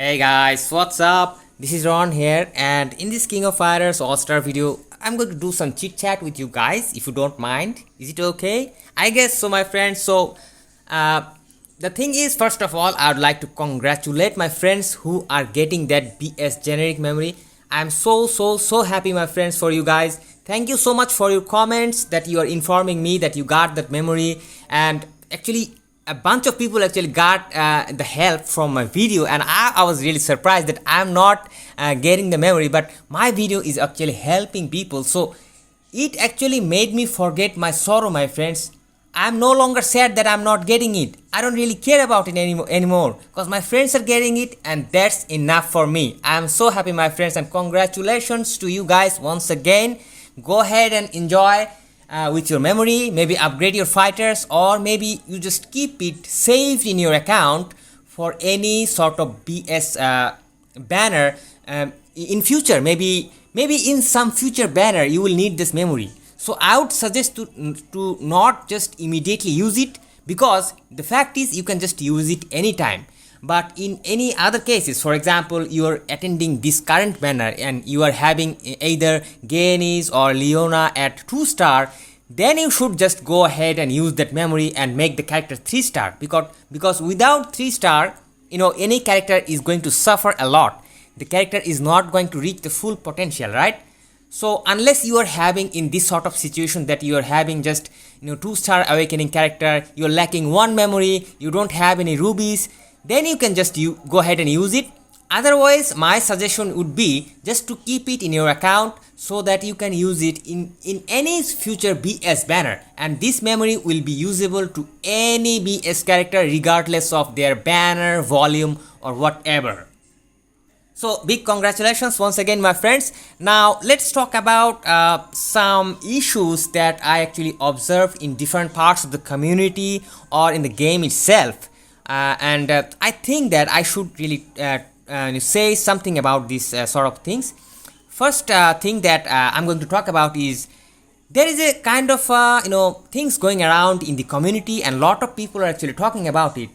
Hey guys, what's up? This is Ron here, and in this King of Fighters All-Star video, I'm going to do some chit-chat with you guys, if you don't mind. Is it okay? I guess so, my friends. The thing is, first of all, I would like to congratulate my friends who are getting that BS generic memory. I'm so happy, my friends, for you guys. Thank you so much for your comments that you are informing me that you got that memory, and actually a bunch of people actually got the help from my video, and I was really surprised that I'm not getting the memory, but my video is actually helping people. So it actually made me forget my sorrow, my friends. I'm no longer sad that I'm not getting it. I don't really care about it anymore because my friends are getting it, and that's enough for me. I'm so happy, my friends, and congratulations to you guys once again. Go ahead and enjoy with your memory, maybe upgrade your fighters, or maybe you just keep it saved in your account for any sort of BS banner in future. Maybe in some future banner you will need this memory. So I would suggest to not just immediately use it, because the fact is you can just use it anytime. But in any other cases, for example, you are attending this current banner and you are having either Gaines or Leona at 2-star, then you should just go ahead and use that memory and make the character 3-star, because without 3-star, any character is going to suffer a lot. The character is not going to reach the full potential, right? So unless you are having in this sort of situation that you are having just 2-star awakening character, you are lacking one memory, you don't have any rubies, then you can just go ahead and use it. Otherwise, my suggestion would be just to keep it in your account so that you can use it in any future BS banner, and this memory will be usable to any BS character regardless of their banner, volume, or whatever. So big congratulations once again, my friends. Now let's talk about some issues that I actually observed in different parts of the community or in the game itself. I think that I should really say something about these sort of things. First thing that I'm going to talk about is there is a kind of things going around in the community, and a lot of people are actually talking about it,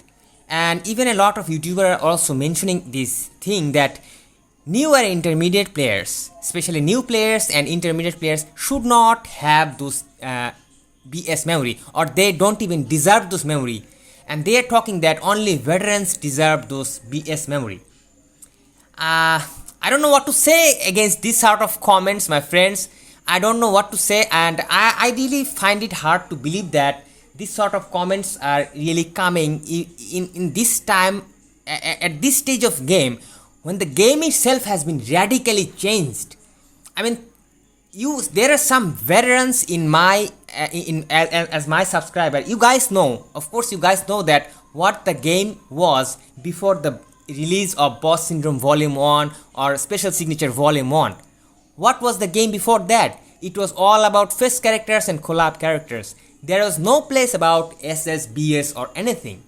and even a lot of YouTubers are also mentioning this thing that new and intermediate players, especially new players and intermediate players, should not have those BS memory, or they don't even deserve those memory. And they are talking that only veterans deserve those BS memory. I don't know what to say against this sort of comments, my friends. I don't know what to say, and I really find it hard to believe that this sort of comments are really coming in this time, at this stage of game, when the game itself has been radically changed. I mean, there are some veterans in my as my subscriber. You guys know, of course you guys know that what the game was before the release of Boss Syndrome Volume 1 or Special Signature Volume 1. What was the game before that? It was all about fest characters and collab characters. There was no place about SS, BS or anything.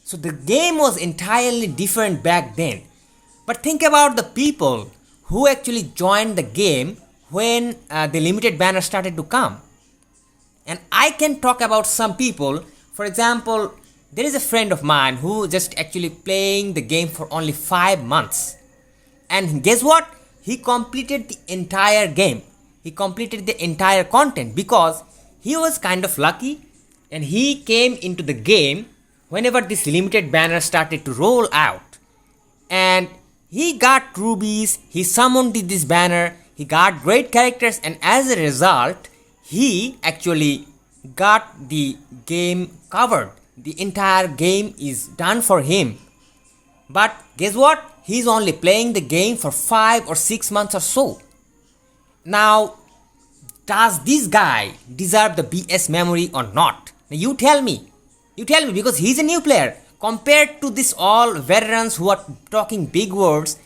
So the game was entirely different back then. But think about the people who actually joined the game when the limited banner started to come. And I can talk about some people. For example, there is a friend of mine who just actually playing the game for only 5 months. And guess what? He completed the entire game. He completed the entire content because he was kind of lucky, and he came into the game whenever this limited banner started to roll out. And he got rubies, he summoned this banner, he got great characters, and as a result, he actually got the game covered. The entire game is done for him. But guess what? He's only playing the game for 5 or 6 months or so. Now, does this guy deserve the BS memory or not? Now you tell me. You tell me, because he's a new player. Compared to this all veterans who are talking big words,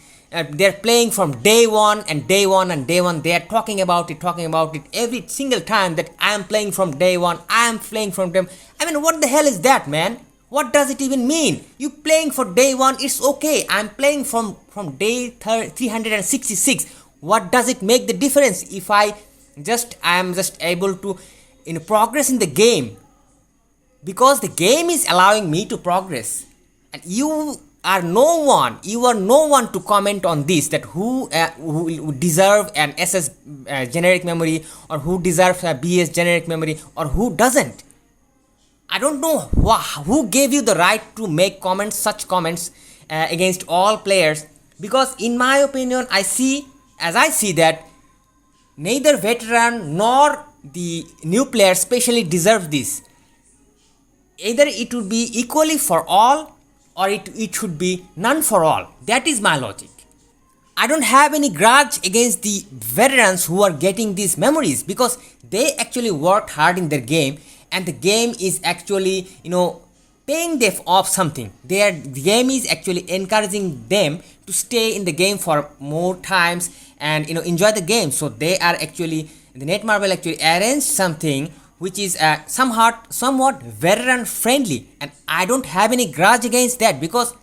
they're playing from day one, they are talking about it every single time that I am playing from day one, I am playing from them. I mean, what the hell is that, man? What does it even mean? You playing for day one, it's okay. I'm playing from day 366. What does it make the difference if I am just able to progress in the game? Because the game is allowing me to progress, and you you are no one to comment on this, that who deserve an SS generic memory, or who deserves a BS generic memory, or who doesn't. I don't know who gave you the right to make such comments against all players, because in my opinion, I see that neither veteran nor the new players especially deserve this. Either it would be equally for all, or it should be none for all. That is my logic. I don't have any grudge against the veterans who are getting these memories, because they actually worked hard in their game, and the game is actually, paying them off something. The game is actually encouraging them to stay in the game for more times and enjoy the game. So they are actually, the netmarble actually arranged something which is somewhat veteran friendly, and I don't have any grudge against that, because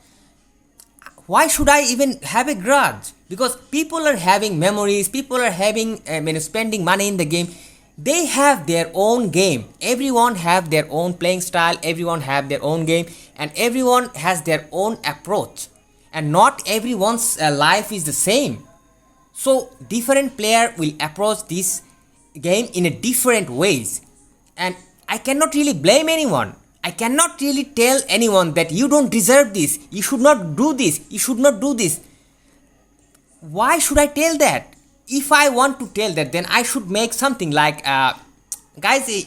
why should I even have a grudge? Because people are having memories, people are having spending money in the game. They have their own game. Everyone have their own playing style, everyone have their own game, and everyone has their own approach, and not everyone's life is the same. So different player will approach this game in a different ways, and I cannot really blame anyone. I cannot really tell anyone that you don't deserve this, you should not do this, you should not do this. Why should I tell that? If I want to tell that, then I should make something like, guys,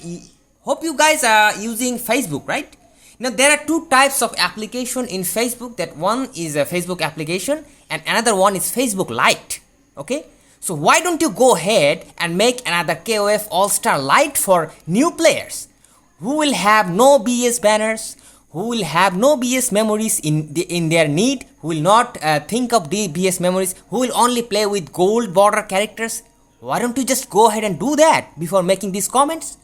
hope you guys are using Facebook, right? Now there are two types of application in Facebook. That one is a Facebook application and another one is Facebook Lite. Okay, so why don't you go ahead and make another KOF All-Star Lite for new players who will have no BS banners, who will have no BS memories in their need, who will not think of the BS memories, who will only play with gold border characters. Why don't you just go ahead and do that before making these comments?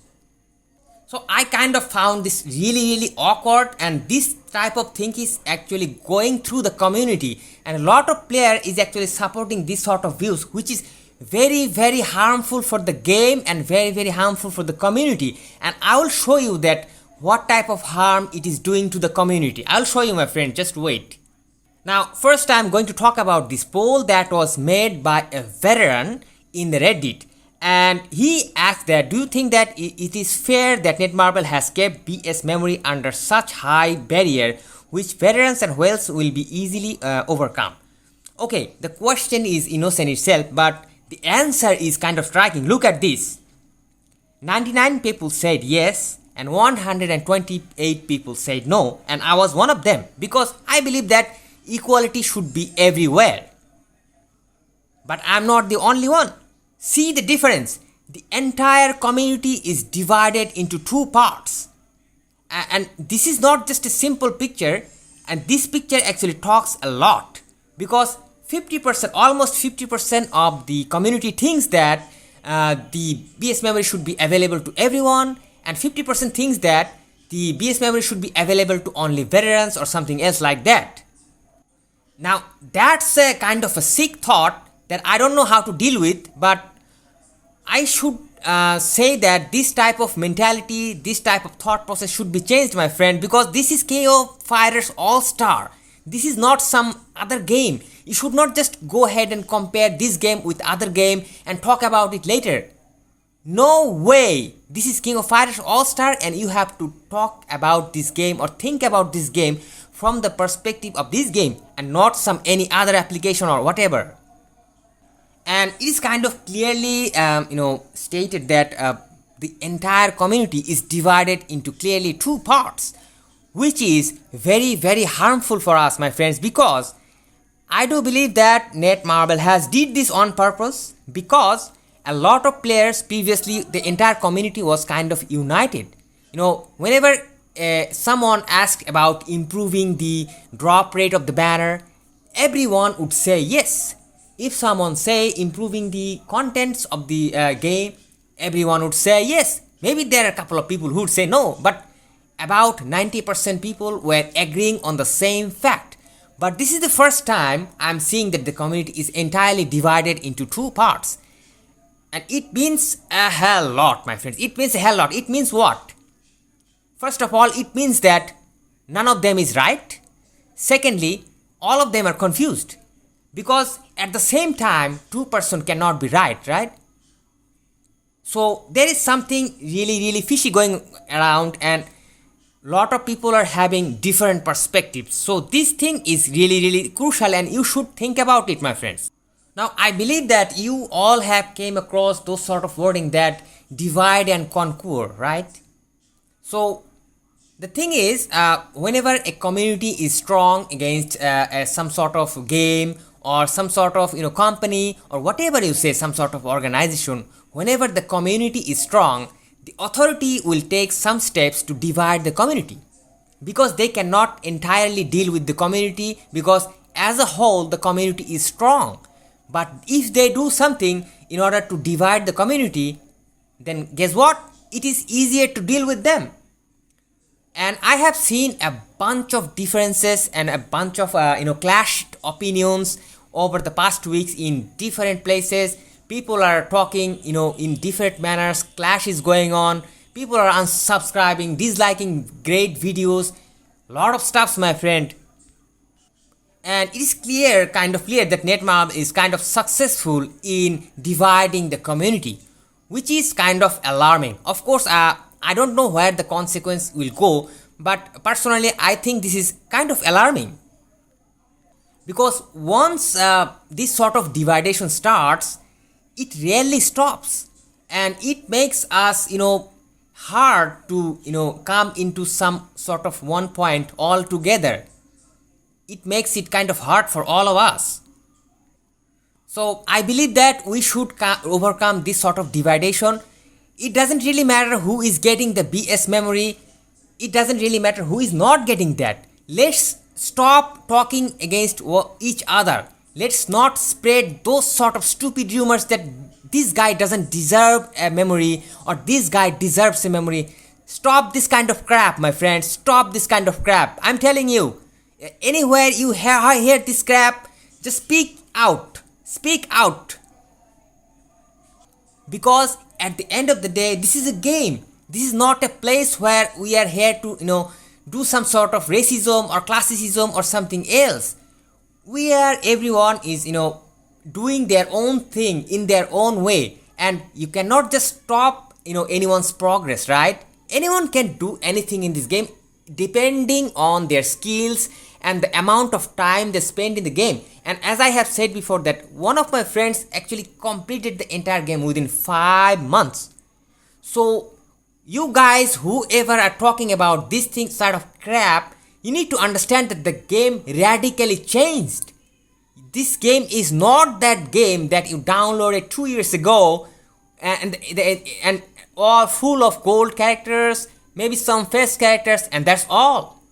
So I kind of found this really awkward, and this type of thing is actually going through the community, and a lot of player is actually supporting this sort of views, which is very harmful for the game and very harmful for the community. And I will show you that what type of harm it is doing to the community. I'll show you, my friend, just wait. Now first I'm going to talk about this poll that was made by a veteran in the Reddit, and he asked that, do you think that it is fair that netmarble has kept BS memory under such high barrier which veterans and whales will be easily overcome? Okay, the question is innocent itself, but the answer is kind of striking. Look at this. 99 people said yes and 128 people said no, and I was one of them, because I believe that equality should be everywhere. But I'm not the only one. See the difference. The entire community is divided into two parts. And this is not just a simple picture, and this picture actually talks a lot, because 50%, almost 50% of the community thinks that the BS memory should be available to everyone, and 50% thinks that the BS memory should be available to only veterans or something else like that. Now that's a kind of a sick thought that I don't know how to deal with, but I should say that this type of mentality, this type of thought process should be changed, my friend, because this is KO Fighters All-Star. This is not some other game. You should not just go ahead and compare this game with other game and talk about it later. No way. This is King of Fighters All-Star, and you have to talk about this game or think about this game from the perspective of this game and not any other application or whatever. And it is kind of clearly stated that the entire community is divided into clearly two parts, which is very harmful for us, my friends, because I do believe that netmarble has did this on purpose, because a lot of players previously, the entire community was kind of united. Whenever someone asked about improving the drop rate of the banner, everyone would say yes. If someone say improving the contents of the game, everyone would say yes. Maybe there are a couple of people who would say no, but about 90% people were agreeing on the same fact. But this is the first time I'm seeing that the community is entirely divided into two parts. And it means a hell lot, my friends. It means a hell lot. It means what? First of all, it means that none of them is right. Secondly, all of them are confused, because at the same time two person cannot be right. So there is something really fishy going around, and lot of people are having different perspectives. So this thing is really crucial, and you should think about it, my friends. Now I believe that you all have came across those sort of wording that divide and conquer, right? So the thing is, whenever a community is strong against some sort of game or some sort of company or whatever you say, some sort of organization, whenever the community is strong, the authority will take some steps to divide the community, because they cannot entirely deal with the community, because as a whole the community is strong. But if they do something in order to divide the community, then guess what? It is easier to deal with them. And I have seen a bunch of differences and a bunch of clashed opinions over the past weeks in different places. People are talking in different manners, clash is going on, people are unsubscribing, disliking great videos, lot of stuffs, my friend. And it is kind of clear that netmarble is kind of successful in dividing the community, which is kind of alarming. Of course, I don't know where the consequence will go, but personally I think this is kind of alarming, because once this sort of dividation starts, it rarely stops, and it makes us hard to come into some sort of one point all together. It makes it kind of hard for all of us. So I believe that we should overcome this sort of dividation. It doesn't really matter who is getting the BS memory. It doesn't really matter who is not getting that. Let's stop talking against each other. Let's not spread those sort of stupid rumors that this guy doesn't deserve a memory or this guy deserves a memory. Stop this kind of crap, my friends. Stop this kind of crap. I'm telling you, anywhere you hear this crap, just speak out. Speak out. Because at the end of the day, this is a game. This is not a place where we are here to do some sort of racism or classism or something else. Everyone is doing their own thing in their own way, and you cannot just stop anyone's progress, right? Anyone can do anything in this game depending on their skills and the amount of time they spend in the game. And as I have said before, that one of my friends actually completed the entire game within 5 months. So you guys, whoever are talking about this thing sort of crap, you need to understand that the game radically changed. This game is not that game that you downloaded 2 years ago and all full of gold characters, maybe some face characters, and that's all.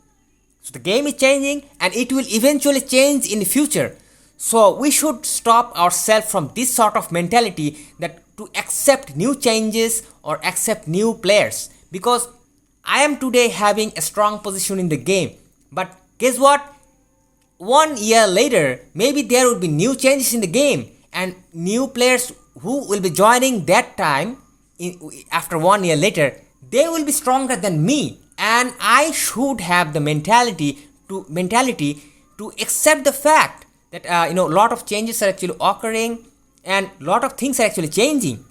So the game is changing, and it will eventually change in the future. So we should stop ourselves from this sort of mentality that to accept new changes or accept new players, because I am today having a strong position in the game, but guess what? 1 year later, maybe there will be new changes in the game, and new players who will be joining that time after 1 year later, they will be stronger than me, and I should have the mentality to accept the fact that lot of changes are actually occurring and lot of things are actually changing.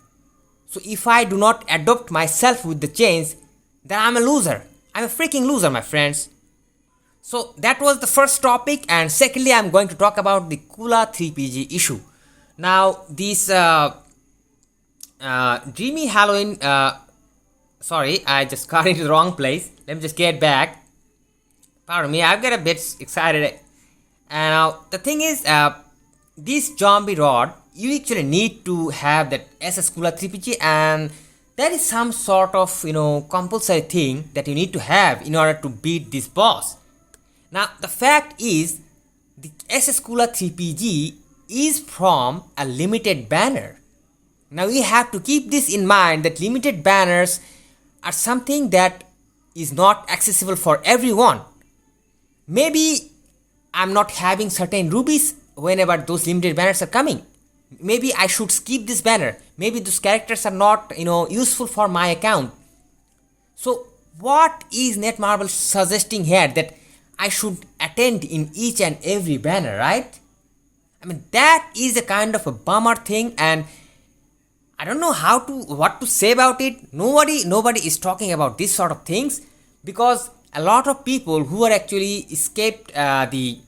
So if I do not adopt myself with the change, then I'm a loser. I'm a freaking loser, my friends. So that was the first topic, and secondly I'm going to talk about the Kula 3PG issue. Now this dreamy Halloween, sorry, I just got into the wrong place. Let me just get back. Pardon me, I've got a bit excited. And now the thing is, this zombie rod, you actually need to have that SS Kula 3PG, and there is some sort of compulsory thing that you need to have in order to beat this boss. Now the fact is, the SS Kula 3PG is from a limited banner. Now we have to keep this in mind, that limited banners are something that is not accessible for everyone. Maybe I'm not having certain rubies whenever those limited banners are coming. Maybe I should skip this banner. Maybe those characters are not useful for my account. So what is netmarble suggesting here? That I should attend in each and every banner, right? I mean, that is a kind of a bummer thing, and I don't know what to say about it. Nobody is talking about this sort of things, because a lot of people who are actually escaped the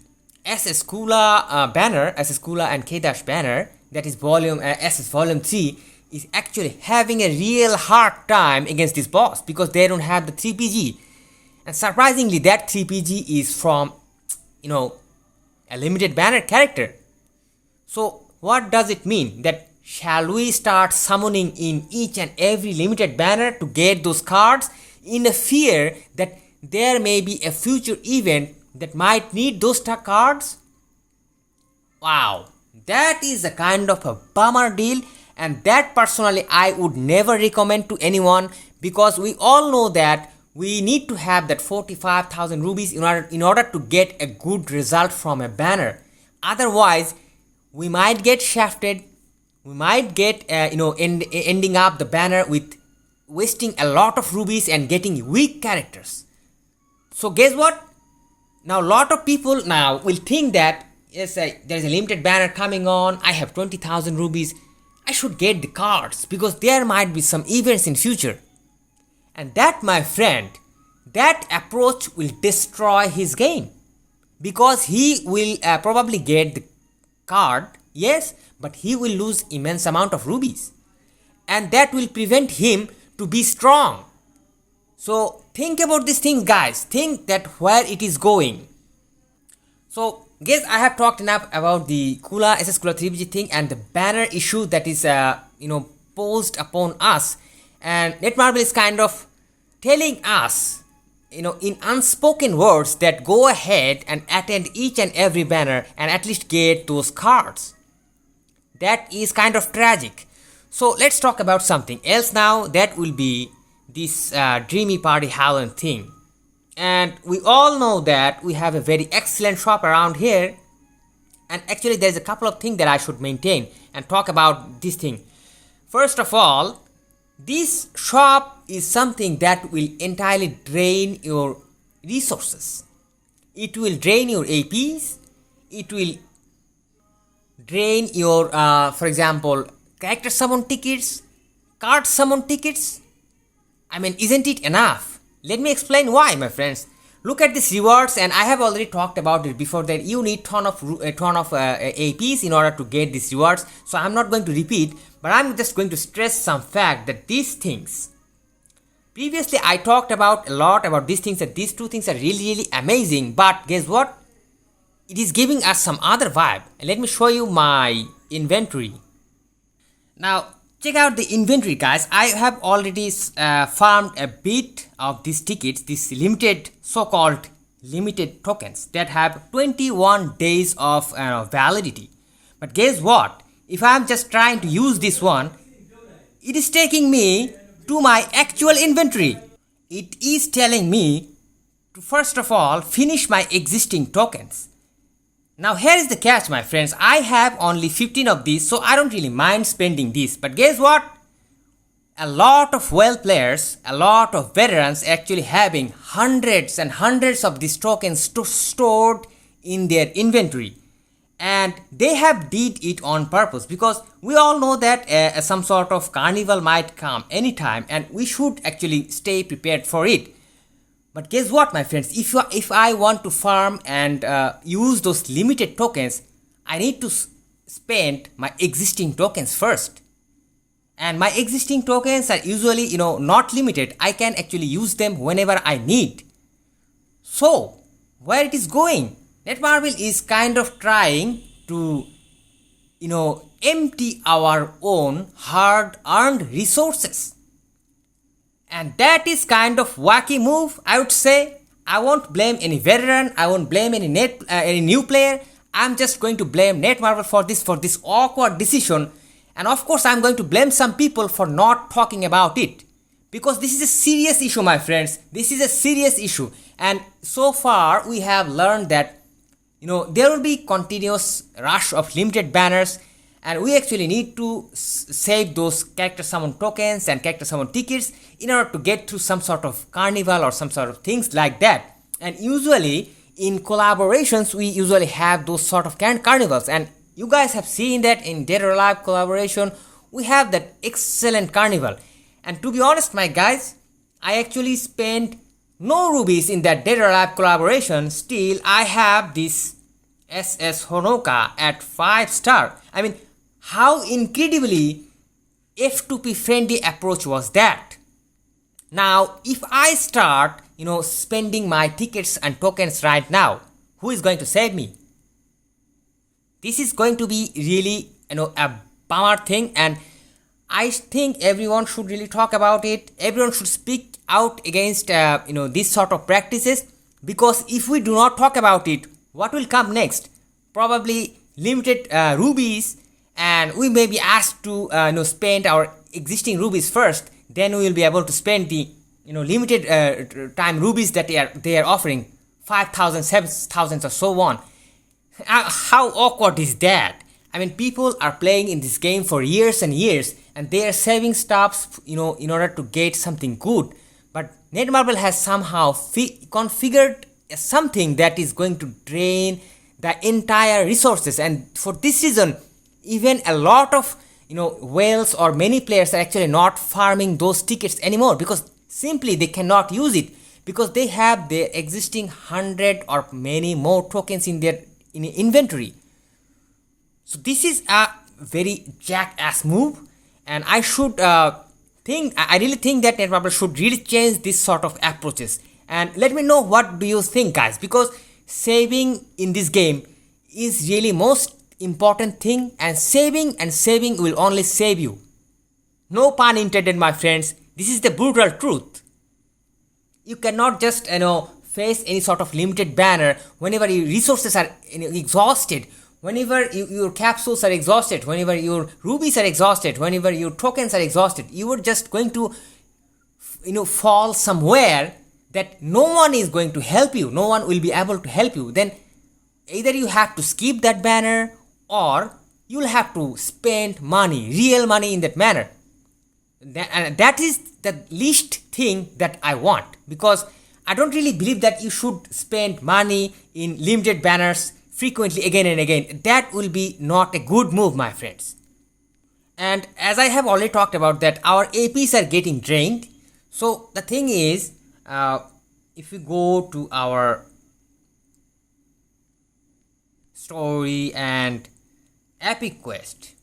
SS Kula banner, SS Kula and K-Dash banner, that is SS volume 3, is actually having a real hard time against this boss because they don't have the 3PG. And surprisingly, that 3PG is from, a limited banner character. So what does it mean? That shall we start summoning in each and every limited banner to get those cards in a fear that there may be a future event that might need those cards? Wow, that is a kind of a bummer deal, and that personally I would never recommend to anyone, because we all know that we need to have that 45,000 rubies in order to get a good result from a banner. Otherwise, we might get shafted. We might get ending up the banner with wasting a lot of rubies and getting weak characters. So guess what? Now a lot of people now will think that yes, there is a limited banner coming on. I have 20,000 rubies. I should get the cards because there might be some events in future. And that, my friend, that approach will destroy his game, because he will probably get the card, yes, but he will lose immense amount of rubies, and that will prevent him to be strong. So think about these things, guys. Think that where it is going. So guys, I have talked enough about the Kula SS Kula 3PG thing and the banner issue that is posed upon us, and netmarble is kind of telling us in unspoken words that go ahead and attend each and every banner and at least get those cards. That is kind of tragic. So let's talk about something else now. That will be this Dreamy Party Halloween thing. And we all know that we have a very excellent shop around here. And actually there's a couple of things that I should maintain and talk about this thing. First of all, this shop is something that will entirely drain your resources. It will drain your APs. It will drain your, for example, character summon tickets, card summon tickets. I mean, isn't it enough? Let me explain why, my friends. Look at these rewards, and I have already talked about it before that you need ton of APs in order to get these rewards. So I'm not going to repeat, but I'm just going to stress some fact that these things. Previously, I talked about a lot about these things, that these two things are really amazing. But guess what? It is giving us some other vibe. And let me show you my inventory. Now, check out the inventory, guys. I have already farmed a bit of these tickets, these limited, so-called limited tokens that have 21 days of validity. But guess what? If I'm just trying to use this one, it is taking me to my actual inventory. It is telling me to first of all finish my existing tokens. Now here is the catch, my friends. I have only 15 of these, so I don't really mind spending these. But guess what? A lot of well players, a lot of veterans actually having hundreds and hundreds of these tokens stored in their inventory. And they have did it on purpose, because we all know that some sort of carnival might come anytime and we should actually stay prepared for it. But guess what, my friends, if I want to farm and use those limited tokens, I need to spend my existing tokens first. And my existing tokens are usually, not limited. I can actually use them whenever I need. So, where it is going? Netmarble is kind of trying to, empty our own hard-earned resources. And that is kind of wacky move, I would say. I won't blame any veteran. I won't blame any new player. I'm just going to blame Netmarble for this awkward decision. And of course, I'm going to blame some people for not talking about it. Because this is a serious issue, my friends. This is a serious issue. And so far, we have learned that, there will be continuous rush of limited banners. And we actually need to save those character summon tokens and character summon tickets in order to get through some sort of carnival or some sort of things like that. And usually, in collaborations we usually have those sort of carnivals, and you guys have seen that in Dead or Alive collaboration we have that excellent carnival. And to be honest, my guys, I actually spent no rubies in that Dead or Alive collaboration. Still, I have this SS Honoka at 5 star. I mean, how incredibly F2P friendly approach was that? Now, if I start, spending my tickets and tokens right now, who is going to save me? This is going to be really, a bummer thing, and I think everyone should really talk about it. Everyone should speak out against, these sort of practices, because if we do not talk about it, what will come next? Probably limited rubies, and we may be asked to, spend our existing rubies first. Then we will be able to spend the, limited time rubies that they are offering, 5,000, 7,000, or so on. How awkward is that? I mean, people are playing in this game for years and years, and they are saving stuffs, in order to get something good. But netmarble has somehow configured something that is going to drain the entire resources, and for this reason, even a lot of whales or many players are actually not farming those tickets anymore, because simply they cannot use it, because they have their existing 100 or many more tokens in their inventory. So this is a very jackass move, and I really think that netmarble should really change this sort of approaches. And let me know what do you think, guys, because saving in this game is really most important thing, and saving will only save you. No pun intended, my friends. This is the brutal truth. You cannot just face any sort of limited banner whenever your resources are exhausted, whenever your capsules are exhausted, whenever your rubies are exhausted, whenever your tokens are exhausted. You are just going to fall somewhere that no one is going to help you, no one will be able to help you. Then either you have to skip that banner, or you'll have to spend money, real money, in that manner. And that is the least thing that I want, because I don't really believe that you should spend money in limited banners frequently again and again. That will be not a good move, my friends. And as I have already talked about that, our APs are getting drained. So the thing is, if we go to our story and epic quest,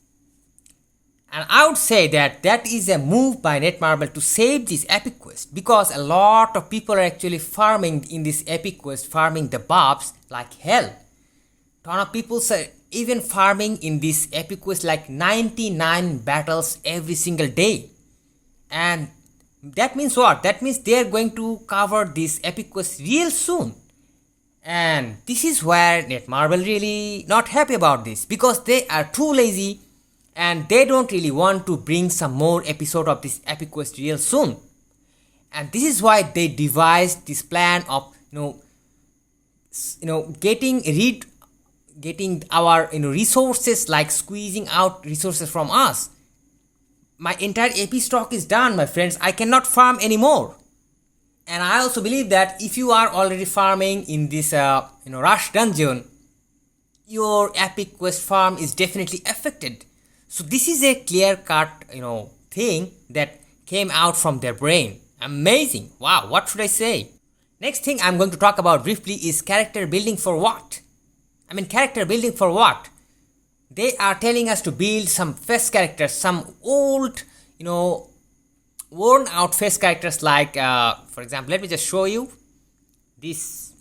and I would say that that is a move by netmarble to save this epic quest, because a lot of people are actually farming in this epic quest, farming the buffs like hell. Ton of people are even farming in this epic quest like 99 battles every single day. And that means what? That means they are going to cover this epic quest real soon. And this is where netmarble really not happy about this, because they are too lazy and they don't really want to bring some more episode of this epic quest real soon. And this is why they devised this plan of getting our resources, like squeezing out resources from us. My entire AP stock is done, my friends. I cannot farm anymore. And I also believe that if you are already farming in this rush dungeon, your epic quest farm is definitely affected. So this is a clear-cut thing that came out from their brain. Amazing. Wow, what should I say? Next thing I'm going to talk about briefly is character building for what? I mean, character building for what? They are telling us to build some face characters, some old, worn out face characters, like, for example, let me just show you these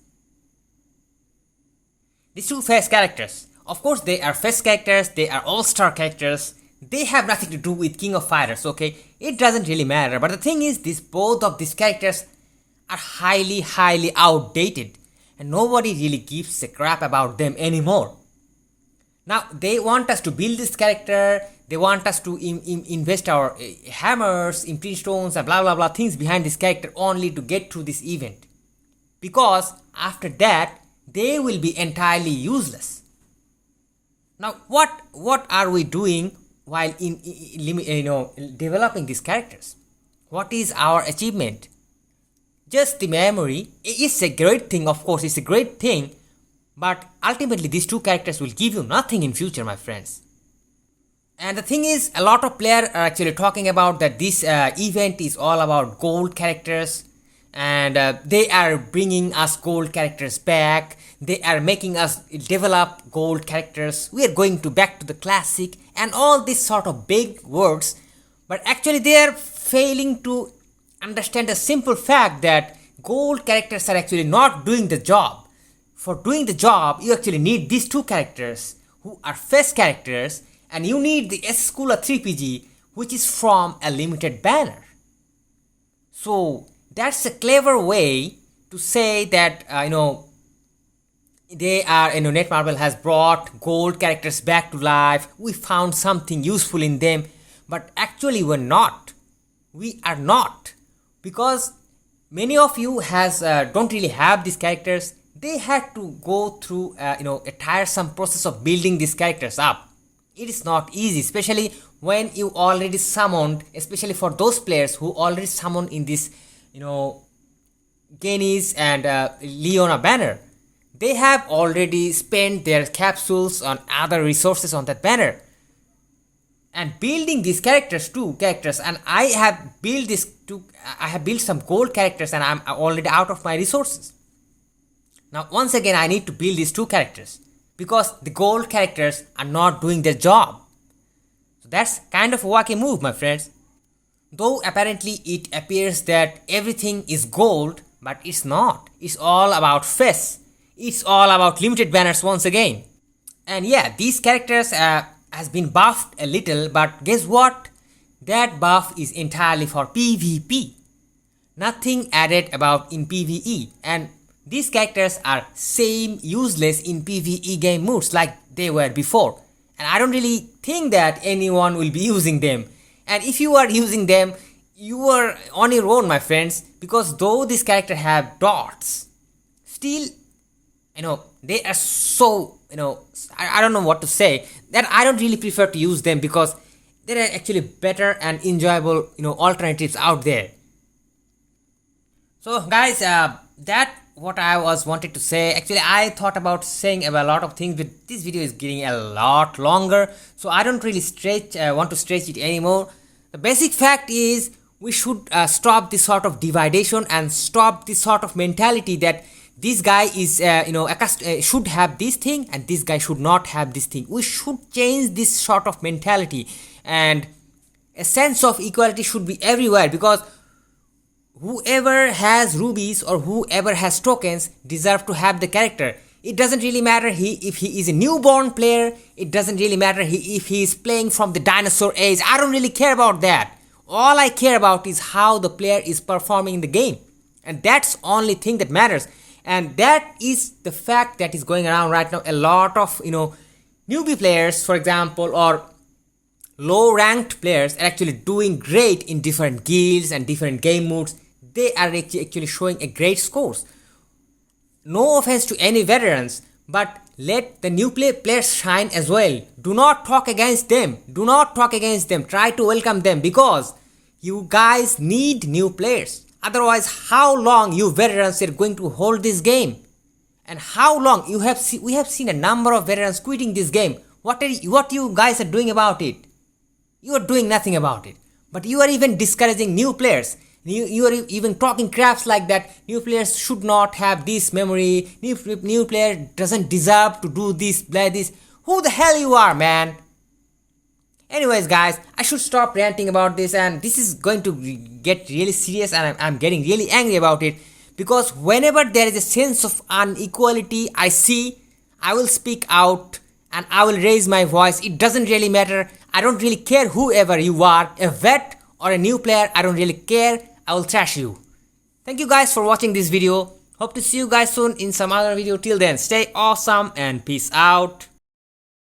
two face characters. Of course, they are face characters, they are all-star characters, they have nothing to do with King of Fighters, okay? It doesn't really matter, but the thing is, both of these characters are highly outdated, and nobody really gives a crap about them anymore. Now, they want us to build this character, they want us to invest our hammers, imprint stones, and blah blah blah things behind this character only to get through this event. Because after that, they will be entirely useless. Now, what are we doing while developing these characters? What is our achievement? just the memory. It's a great thing, of course, it's a great thing, but ultimately these two characters will give you nothing in future, my friends. And the thing is, a lot of players are actually talking about that this event is all about gold characters, and they are bringing us gold characters back. They are making us develop gold characters. We are going to back to the classic and all these sort of big words, but actually they are failing to understand a simple fact that gold characters are actually not doing the job. For doing the job, you actually need these two characters who are face characters, and you need the Kula 3PG, which is from a limited banner. So that's a clever way to say that they are, Netmarble has brought gold characters back to life. We found something useful in them, but actually we're not. We are not, because many of you don't really have these characters. They had to go through a tiresome process of building these characters up. It is not easy, especially when you already summoned, especially for those players who already summoned in this, Genis and Leona banner. They have already spent their capsules on other resources on that banner. And building these characters, and I have built some gold characters, and I'm already out of my resources. Now once again I need to build these two characters, because the gold characters are not doing their job. So that's kind of a wacky move, my friends. Though apparently it appears that everything is gold, but it's not. It's all about face. It's all about limited banners once again. And yeah, these characters has been buffed a little, but guess what? That buff is entirely for PvP. Nothing added about in PvE, and these characters are same useless in PvE game modes like they were before, and I don't really think that anyone will be using them. And if you are using them, you are on your own, my friends, because though these characters have dots, still they are so I don't know what to say, that I don't really prefer to use them, because there are actually better and enjoyable alternatives out there. So guys, that what I wanted to say. Actually I thought about saying about a lot of things, but this video is getting a lot longer, so I don't really want to stretch it anymore. The basic fact is we should stop this sort of dividation and stop this sort of mentality that this guy is should have this thing and this guy should not have this thing. We should change this sort of mentality, and a sense of equality should be everywhere, because whoever has rubies or whoever has tokens deserve to have the character. It doesn't really matter if he is a newborn player. It doesn't really matter if he is playing from the dinosaur age. I don't really care about that. All I care about is how the player is performing in the game, and that's the only thing that matters. And that is the fact that is going around right now. A lot of newbie players, for example, or low ranked players are actually doing great in different guilds and different game modes. They are actually showing a great scores. No offense to any veterans, but let the new players shine as well. Do not talk against them. Do not talk against them. Try to welcome them, because you guys need new players. Otherwise, how long you veterans are going to hold this game? And how long we have seen a number of veterans quitting this game. What you guys are doing about it? You are doing nothing about it. But you are even discouraging new players. You are even talking craps like that. New players should not have this memory. New player doesn't deserve to do this, blah, this. Who the hell you are, man? Anyways, guys, I should stop ranting about this, and this is going to get really serious, and I'm getting really angry about it, because whenever there is a sense of inequality I will speak out and I will raise my voice. It doesn't really matter. I don't really care whoever you are, a vet or a new player. I don't really care. I will trash you. Thank you guys for watching this video. Hope to see you guys soon in some other video. Till then, stay awesome and peace out.